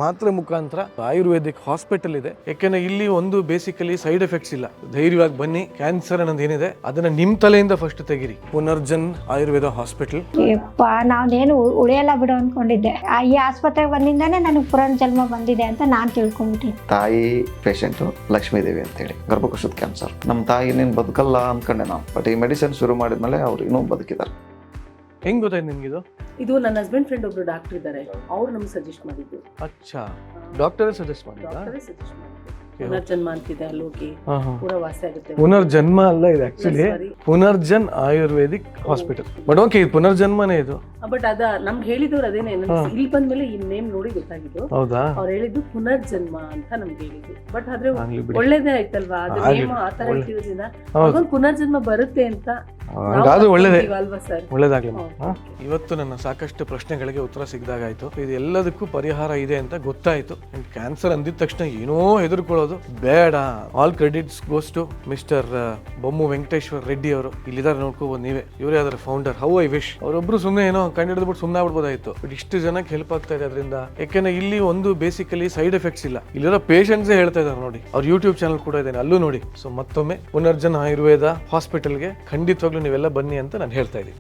ಮಾತ್ರೆ ಮುಖಾಂತರ ಆಯುರ್ವೇದಿಕ್ ಹಾಸ್ಪಿಟಲ್ ಇದೆ. ಯಾಕೆಂದ್ರೆ ಇಲ್ಲಿ ಒಂದು ಬೇಸಿಕಲಿ ಸೈಡ್ ಎಫೆಕ್ಟ್ಸ್ ಇಲ್ಲ. ಧೈರ್ಯವಾಗಿ ಬನ್ನಿ. ಕ್ಯಾನ್ಸರ್ ಅನ್ನೋದು ಏನಿದೆ ಅದನ್ನ ನಿಮ್ ತಲೆಯಿಂದ ಫಸ್ಟ್ ತೆಗಿರಿ. ಪುನರ್ಜನ್ ಆಯುರ್ವೇದ ಹಾಸ್ಪಿಟಲ್. ನಾನೇನು ಉಳಿಯಲ್ಲ ಬಿಡು ಅನ್ಕೊಂಡಿದ್ದೆ. ಈ ಆಸ್ಪತ್ರೆಗೆ ಬಂದಿಂದಾನೆ ನನಗೆ ಪುನರ್ಜನ್ಮ ಬಂದಿದೆ ಅಂತ ನಾನ್ ತಿಳ್ಕೊಂಡ್ಬಿಟ್ಟೆ. ತಾಯಿ ಪೇಷಂಟ್ ಲಕ್ಷ್ಮೀದೇವಿ ಅಂತ ಹೇಳಿ, ಗರ್ಭಕೋಶದ ಕ್ಯಾನ್ಸರ್. ನಮ್ಮ ತಾಯಿ ನೀನ್ ಬದುಕಲ್ಲ ಅನ್ಕೊಂಡೆ ನಾವು. ಬಟ್ ಈ ಮೆಡಿಸಿನ್ ಶುರು ಮಾಡಿದ್ಮೇಲೆ ಅವ್ರು ಇನ್ನೂ ಬದುಕಿದ್ದಾರೆ. ಹೆಂಗ್ ಗೊತ್ತಾಯ್ತು ನಿಮ್ಗಿದು? ಇದು ನನ್ನ ಹಸ್ಬೆಂಡ್ ಫ್ರೆಂಡ್ ಒಬ್ರು ಡಾಕ್ಟರ್ ಇದ್ದಾರೆ, ಅವ್ರು ನಮ್ಗೆ ಸಜೆಸ್ಟ್ ಮಾಡಿದ್ದು. ಅಚ್ಚಾ, ಡಾಕ್ಟರ್ ಸಜೆಸ್ಟ್ ಮಾಡಿದ್ರಾ? ಡಾಕ್ಟರೇ ಸಜೆಸ್ಟ್ ಮಾಡಿದ್ದು. ಪುನರ್ಜನ್ಮ ಅಂತಿದೆ, ಅಲ್ಲಿ ಹೋಗಿ ಪೂರ ವಾಸಿ ಆಗುತ್ತೆ. ಪುನರ್ಜನ್ಮ ಅಲ್ಲ ಇದು, actually Punarjan Ayurvedic hospital. But okay, ಇದು ಪುನರ್ಜನ್ಮನೇ ಇದು. ಬಟ್ ಅದ ನಮ್ಗೆ ಹೇಳಿದವ್ರು ಅದೇನೆ. ಇಲ್ಲಿ ಬಂದ್ಮೇಲೆ ಈ ನೇಮ್ ನೋಡಿ ಗೊತ್ತಾಗಿದ್ದು. ಹೌದಾ? ಅವ್ರು ಹೇಳಿದ್ದು ಪುನರ್ಜನ್ಮ ಅಂತ ನಮ್ಗೆ ಹೇಳಿದ್ದು. ಬಟ್ ಆದ್ರೆ ಒಳ್ಳೇದೇ ಆಯ್ತಲ್ವಾ, ಅದು ನೇಮ್ ಆ ತರ ಇಟ್ಟಿರೋದ್ರಿಂದ ಅದೊಂದು ಪುನರ್ಜನ್ಮ ಬರುತ್ತೆ ಅಂತ. ಒಳ್ಳೇದೇ ಅಲ್ವಾ ಸರ್? ಒಳ್ಳೇದಾಗ್ಲಿ. ಇವತ್ತು ನನ್ನ ಸಾಕಷ್ಟು ಪ್ರಶ್ನೆಗಳಿಗೆ ಉತ್ತರ ಸಿಗ್ದಾಗಾಯ್ತು. ಇದು ಎಲ್ಲದಕ್ಕೂ ಪರಿಹಾರ ಇದೆ ಅಂತ ಗೊತ್ತಾಯ್ತು. ಕ್ಯಾನ್ಸರ್ ಅಂದಿದ ತಕ್ಷಣ ಏನೋ ಹೆದರ್ಕೊಳ್ಳೋದು ಬೇಡ. All credits goes to mister Bommu Venkateshwara Reddy ಅವರು. ಇಲ್ಲಿದ್ದಾರೆ, ನೋಡ್ಕೋಬಹುದು ನೀವೇ. ಇವರೇ ಅದರ ಫೌಂಡರ್. ಹೌ ಐ ವಿಶ್ ಅವರೊಬ್ರು ಸುಮ್ಮನೆ ಏನೋ ಕಂಡು ಹಿಡಿದ್ಬಿಟ್ಟು ಸುಮ್ಮನೆ ಆಗ್ಬಿಡ್ಬೋದಾಯ್ತು. ಬಟ್ ಇಷ್ಟು ಜನಕ್ಕೆ ಹೆಲ್ಪ್ ಆಗ್ತಾ ಇದೆ ಅದರಿಂದ. ಯಾಕೆಂದ್ರೆ ಇಲ್ಲಿ ಒಂದು ಬೇಸಿಕಲಿ ಸೈಡ್ ಎಫೆಕ್ಟ್ಸ್ ಇಲ್ಲ. ಇಲ್ಲಿರೋ ಪೇಷಂಟ್ಸೇ ಹೇಳ್ತಾ ಇದ್ದಾರೆ ನೋಡಿ. ಅವ್ರ ಯೂಟ್ಯೂಬ್ ಚಾನಲ್ ಕೂಡ ಇದೆ, ಅಲ್ಲೂ ನೋಡಿ. ಸೊ ಮತ್ತೊಮ್ಮೆ ಪುನರ್ಜನ್ ಆಯುರ್ವೇದ ಹಾಸ್ಪಿಟಲ್ಗೆ ಖಂಡಿತವಾಗ್ಲೂ ನೀವೆಲ್ಲ ಬನ್ನಿ ಅಂತ ನಾನು ಹೇಳ್ತಾ ಇದ್ದೀನಿ.